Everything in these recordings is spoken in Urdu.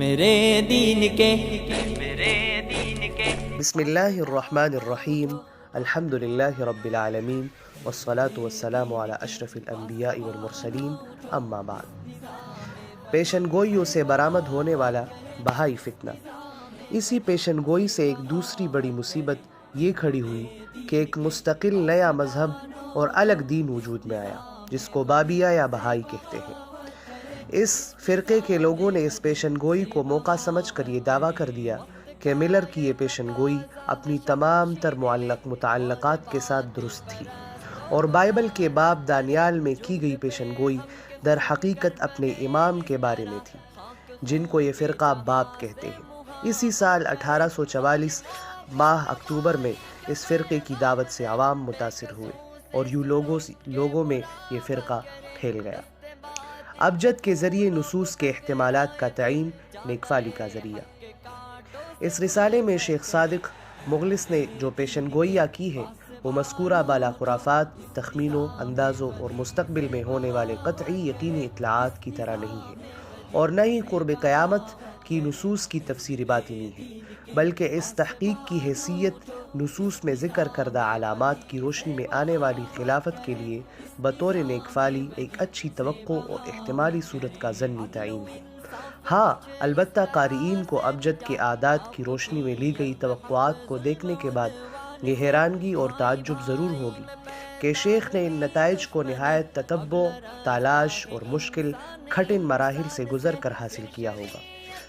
میرے دین کے بسم اللہ الرحمن الرحیم الحمد للہ رب العالمین والصلاة والسلام علی اشرف الانبیاء والمرسلین اما بعد۔ پیشن گوئیوں سے برآمد ہونے والا بہائی فتنہ۔ اسی پیشن گوئی سے ایک دوسری بڑی مصیبت یہ کھڑی ہوئی کہ ایک مستقل نیا مذہب اور الگ دین وجود میں آیا جس کو بابیہ یا بہائی کہتے ہیں۔ اس فرقے کے لوگوں نے اس پیشن گوئی کو موقع سمجھ کر یہ دعویٰ کر دیا کہ ملر کی یہ پیشن گوئی اپنی تمام تر متعلقات کے ساتھ درست تھی، اور بائبل کے باب دانیال میں کی گئی پیشن گوئی در حقیقت اپنے امام کے بارے میں تھی، جن کو یہ فرقہ باب کہتے ہیں۔ اسی سال 1844 ماہ اکتوبر میں اس فرقے کی دعوت سے عوام متاثر ہوئے اور یوں لوگوں میں یہ فرقہ پھیل گیا۔ ابجد کے ذریعے نصوص کے احتمالات کا تعین، نیکفالی کا ذریعہ۔ اس رسالے میں شیخ صادق مغلس نے جو پیشن گوئیاں کی ہے وہ مذکورہ بالا خرافات، تخمینوں، اندازوں اور مستقبل میں ہونے والے قطعی یقینی اطلاعات کی طرح نہیں ہے، اور نہ ہی قرب قیامت کی نصوص کی تفسیر باطنی ہے، بلکہ اس تحقیق کی حیثیت نصوص میں ذکر کردہ علامات کی روشنی میں آنے والی خلافت کے لیے بطور نیکفالی ایک اچھی توقع اور احتمالی صورت کا ضمنی تعین ہے۔ ہاں، البتہ قارئین کو ابجد کے اعداد کی روشنی میں لی گئی توقعات کو دیکھنے کے بعد یہ حیرانگی اور تعجب ضرور ہوگی کہ شیخ نے ان نتائج کو نہایت تتبع، تالاش اور مشکل کھٹن مراحل سے گزر کر حاصل کیا ہوگا۔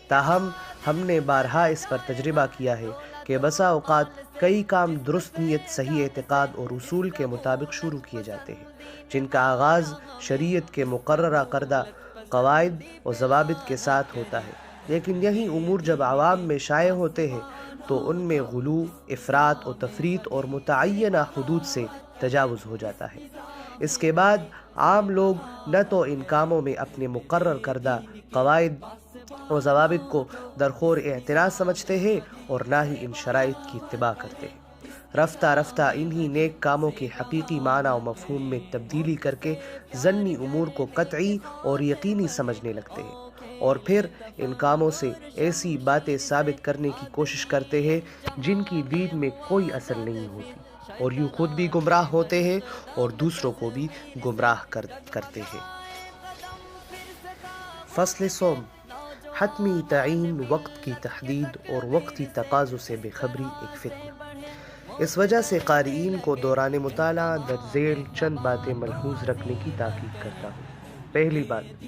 تاہم ہم نے بارہا اس پر تجربہ کیا ہے کہ بسا اوقات کئی کام درست نیت، صحیح اعتقاد اور اصول کے مطابق شروع کیے جاتے ہیں، جن کا آغاز شریعت کے مقررہ کردہ قواعد و ضوابط کے ساتھ ہوتا ہے، لیکن یہی امور جب عوام میں شائع ہوتے ہیں تو ان میں غلو، افراط و تفریط اور متعینہ حدود سے تجاوز ہو جاتا ہے۔ اس کے بعد عام لوگ نہ تو ان کاموں میں اپنے مقرر کردہ قواعد و ضوابط کو درخور اعتراض سمجھتے ہیں اور نہ ہی ان شرائط کی اتباع کرتے ہیں۔ رفتہ رفتہ انہی نیک کاموں کے حقیقی معنی و مفہوم میں تبدیلی کر کے ضمنی امور کو قطعی اور یقینی سمجھنے لگتے ہیں، اور پھر ان کاموں سے ایسی باتیں ثابت کرنے کی کوشش کرتے ہیں جن کی دین میں کوئی اصل نہیں ہوتی، اور یوں خود بھی گمراہ ہوتے ہیں اور دوسروں کو بھی گمراہ کرتے ہیں۔ فصل سوم، حتمی تعین وقت کی تحدید اور وقتی تقاضوں سے بے خبری ایک فتنہ۔ اس وجہ سے قارئین کو دوران مطالعہ در ذیل چند باتیں ملحوظ رکھنے کی تاکید کرتا ہوں۔ پہلی بات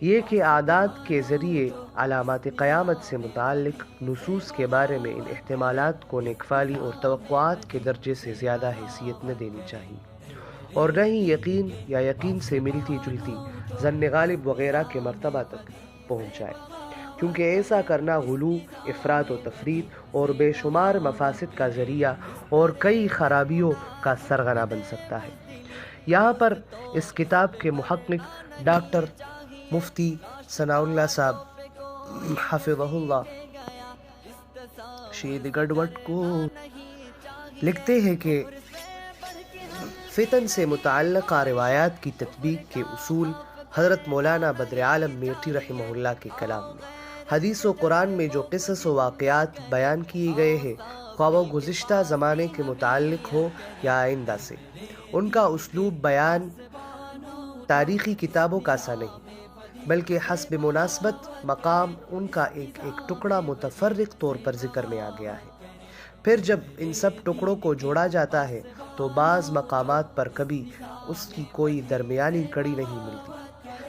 یہ کہ اعداد کے ذریعے علامات قیامت سے متعلق نصوص کے بارے میں ان احتمالات کو نیکفالی اور توقعات کے درجے سے زیادہ حیثیت نہ دینی چاہیے، اور نہ ہی یقین یا یقین سے ملتی جلتی ظن غالب وغیرہ کے مرتبہ تک پہنچ جائے، کیونکہ ایسا کرنا غلو، افراط و تفریط اور بے شمار مفاسد کا ذریعہ اور کئی خرابیوں کا سرغنہ بن سکتا ہے۔ یہاں پر اس کتاب کے محقق ڈاکٹر مفتی ثناء اللہ صاحب حفظہ اللہ شید گڑھوٹ کو لکھتے ہیں کہ فتن سے متعلقہ روایات کی تطبیق کے اصول حضرت مولانا بدر عالم میرٹھی رحمہ اللہ کے کلام میں، حدیث و قرآن میں جو قصص و واقعات بیان کیے گئے ہیں، خواہ وہ گزشتہ زمانے کے متعلق ہو یا آئندہ سے، ان کا اسلوب بیان تاریخی کتابوں کا سا نہیں، بلکہ حسب مناسبت مقام ان کا ایک ایک ٹکڑا متفرق طور پر ذکر میں آ گیا ہے۔ پھر جب ان سب ٹکڑوں کو جوڑا جاتا ہے تو بعض مقامات پر کبھی اس کی کوئی درمیانی کڑی نہیں ملتی،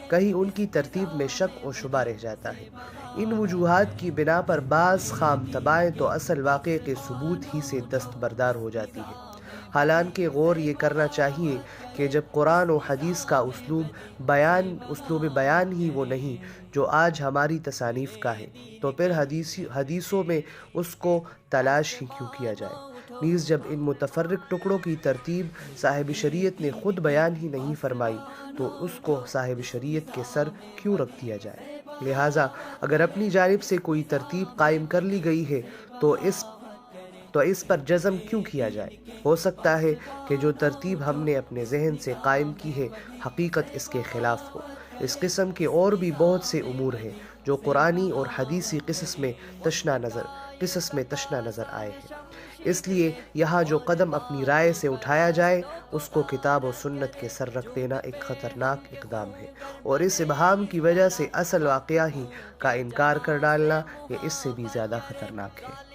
کہیں ان کی ترتیب میں شک و شبہ رہ جاتا ہے۔ ان وجوہات کی بنا پر بعض خام طباعیں تو اصل واقعے کے ثبوت ہی سے دستبردار ہو جاتی ہے، حالانکہ غور یہ کرنا چاہیے کہ جب قرآن و حدیث کا اسلوب بیان ہی وہ نہیں جو آج ہماری تصانیف کا ہے، تو پھر حدیثوں میں اس کو تلاش ہی کیوں کیا جائے؟ نیز جب ان متفرق ٹکڑوں کی ترتیب صاحب شریعت نے خود بیان ہی نہیں فرمائی تو اس کو صاحب شریعت کے سر کیوں رکھ دیا جائے؟ لہٰذا اگر اپنی جانب سے کوئی ترتیب قائم کر لی گئی ہے تو اس پر جزم کیوں کیا جائے؟ ہو سکتا ہے کہ جو ترتیب ہم نے اپنے ذہن سے قائم کی ہے حقیقت اس کے خلاف ہو۔ اس قسم کے اور بھی بہت سے امور ہیں جو قرآنی اور حدیثی قصص میں تشنا نظر آئے ہیں۔ اس لیے یہاں جو قدم اپنی رائے سے اٹھایا جائے اس کو کتاب و سنت کے سر رکھ دینا ایک خطرناک اقدام ہے، اور اس ابہام کی وجہ سے اصل واقعہ ہی کا انکار کر ڈالنا یہ اس سے بھی زیادہ خطرناک ہے۔